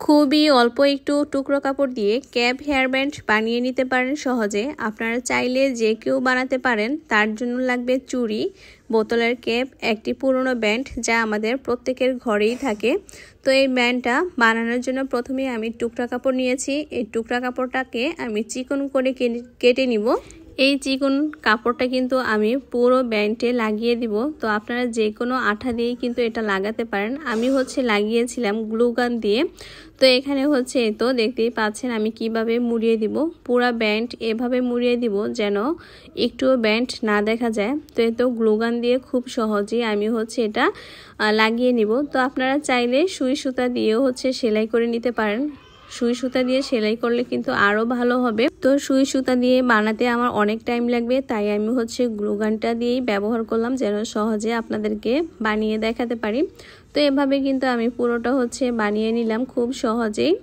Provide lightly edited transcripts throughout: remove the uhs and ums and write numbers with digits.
খুবই অল্প একটু টুকরো কাপড় দিয়ে ক্যাপ হেয়ার ব্যান্ড বানিয়ে নিতে পারেন সহজে। আপনারা চাইলে যে কেউ বানাতে পারেন। তার জন্য লাগবে চুড়ি, বোতলের ক্যাপ, একটি পুরনো ব্যান্ড যা আমাদের প্রত্যেকের ঘরেই থাকে। তো এই ব্যান্ডটা বানানোর জন্য প্রথমে আমি টুকরা কাপড় নিয়েছি। এই টুকরা কাপড়টাকে আমি চিকন করে কেটে নিব। এই চিকন কাপড়টা কিন্তু আমি পুরো ব্যান্ডে লাগিয়ে দিব। তো আপনারা যে কোনো আঠা দিয়েই কিন্তু এটা লাগাতে পারেন। আমি লাগিয়েছিলাম গ্লু গান দিয়ে। তো এখানে তো দেখতেই পাচ্ছেন আমি কিভাবে মুড়িয়ে দিব। পুরো ব্যান্ড এভাবে মুড়িয়ে দিব যেন একটুও ব্যান্ড না দেখা যায়। তো গ্লু গান দিয়ে খুব সহজেই আমি এটা লাগিয়ে নিব। তো আপনারা চাইলে সুই সুতা দিয়েও সেলাই করে নিতে পারেন। সুই সুতা দিয়ে সেলাই করলে কিন্তু আরো ভালো হবে। তো সুই সুতা দিয়ে বানাতে আমার অনেক টাইম লাগবে, তাই আমি গ্লু গানটা দিয়েই ব্যবহার করলাম যেন সহজে আপনাদেরকে বানিয়ে দেখাতে পারি। তো এভাবে কিন্তু আমি পুরোটা বানিয়ে নিলাম খুব সহজেই।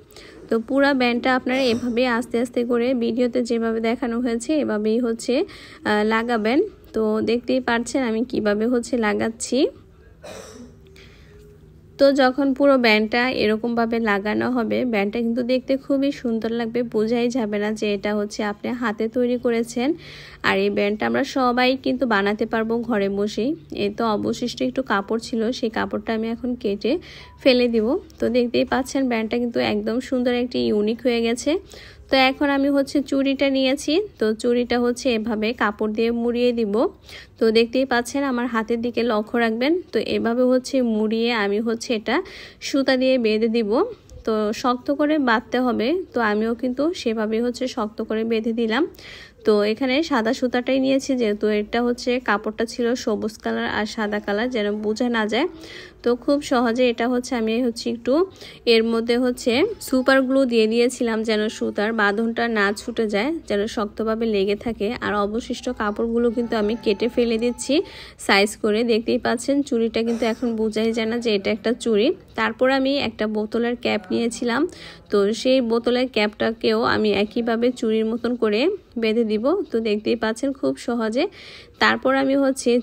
তো পুরো ব্যান্ডটা আপনারা এভাবে আস্তে আস্তে করে ভিডিওতে যেভাবে দেখানো হয়েছে এভাবেই লাগাবেন। তো দেখতেই পাচ্ছেন আমি কিভাবে লাগাচ্ছি। তো যখন পুরো ব্যান্ডটা এরকম ভাবে লাগানো হবে, ব্যান্ডটা কিন্তু দেখতে খুবই সুন্দর লাগবে, বোঝাই যাবে না যে এটা আপনি হাতে তৈরি করেছেন। আর এই ব্যান্ডটা আমরা সবাই কিন্তু বানাতে পারবো ঘরে বসেই। এই তো অবশিষ্ট একটু কাপড় ছিল, সেই কাপড়টা আমি এখন কেটে ফেলে দিব। তো দেখতেই পাচ্ছেন ব্যান্ডটা কিন্তু একদম সুন্দর একটি ইউনিক হয়ে গেছে। তো এখন আমি চুড়িটা নিয়েছি। তো চুড়িটা এভাবে কাপড় দিয়ে মুড়িয়ে দিব। তো দেখতেই পাচ্ছেন আমার হাতের দিকে লক্ষ্য রাখবেন। তো এভাবে মুড়িয়ে আমি এটা সুতা দিয়ে বেঁধে দিব। তো শক্ত করে বাঁধতে হবে। তো আমিও কিন্তু সেভাবে শক্ত করে বেঁধে দিলাম। তো এখানে সাদা সুতাটাই নিয়েছি, যেহেতু এটা কাপড়টা ছিল সবুজ কালার আর সাদা কালার, যেন বোঝা না যায়। তো খুব সহজে এটা আমি একটু এর মধ্যে সুপার গ্লু দিয়ে দিয়েছিলাম যেন সুতার বাঁধনটা না ছুটে যায়, যেন শক্তভাবে লেগে থাকে। আর অবশিষ্ট কাপড়গুলো কিন্তু আমি কেটে ফেলে দিচ্ছি সাইজ করে। দেখতেই পাচ্ছেন চুড়িটা কিন্তু এখন বোঝাই যায় না যে এটা একটা চুড়ি। তারপর আমি একটা বোতলের ক্যাপ নিয়েছিলাম। তো সেই বোতলের ক্যাপটাকেও আমি একইভাবে চুড়ির মতন করে বেঁধে দিব। তো দেখতেই পাচ্ছেন খুব সহজে। তারপর আমি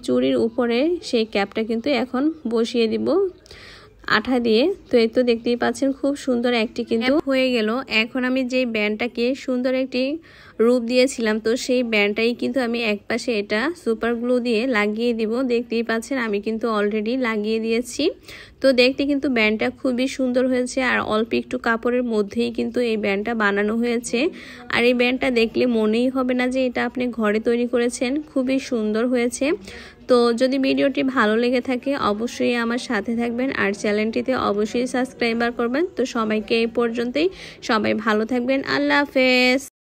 চুড়ির উপরে সেই ক্যাপটা কিন্তু এখন বসিয়ে দিব আঠা দিয়ে। তো এই তো দেখতেই পাচ্ছেন খুব সুন্দর একটি কিন্তু হয়ে গেল। এখন আমি যে ব্যান্ডটাকে সুন্দর একটি রূপ দিয়েছিলাম, তো সেই ব্যান্ডটাই কিন্তু আমি একপাশে এটা সুপার গ্লু দিয়ে লাগিয়ে দিব। দেখতেই পাচ্ছেন আমি কিন্তু অলরেডি লাগিয়ে দিয়েছি। তো দেখতে কিন্তু ব্যান্ডটা খুবই সুন্দর হয়েছে, আর অল্প একটু কাপড়ের মধ্যেই কিন্তু এই ব্যান্ডটা বানানো হয়েছে। আর এই ব্যান্ডটা দেখলে মনেই হবে না যে এটা আপনি ঘরে তৈরি করেছেন, খুবই সুন্দর হয়েছে। তো যদি ভিডিওটি ভালো লেগে থাকে অবশ্যই আমার সাথে থাকবেন, আর চ্যানেলটিতে অবশ্যই সাবস্ক্রাইব করবেন। তো সবাইকে এই পর্যন্তই, সবাই ভালো থাকবেন, আল্লাহ হাফেজ।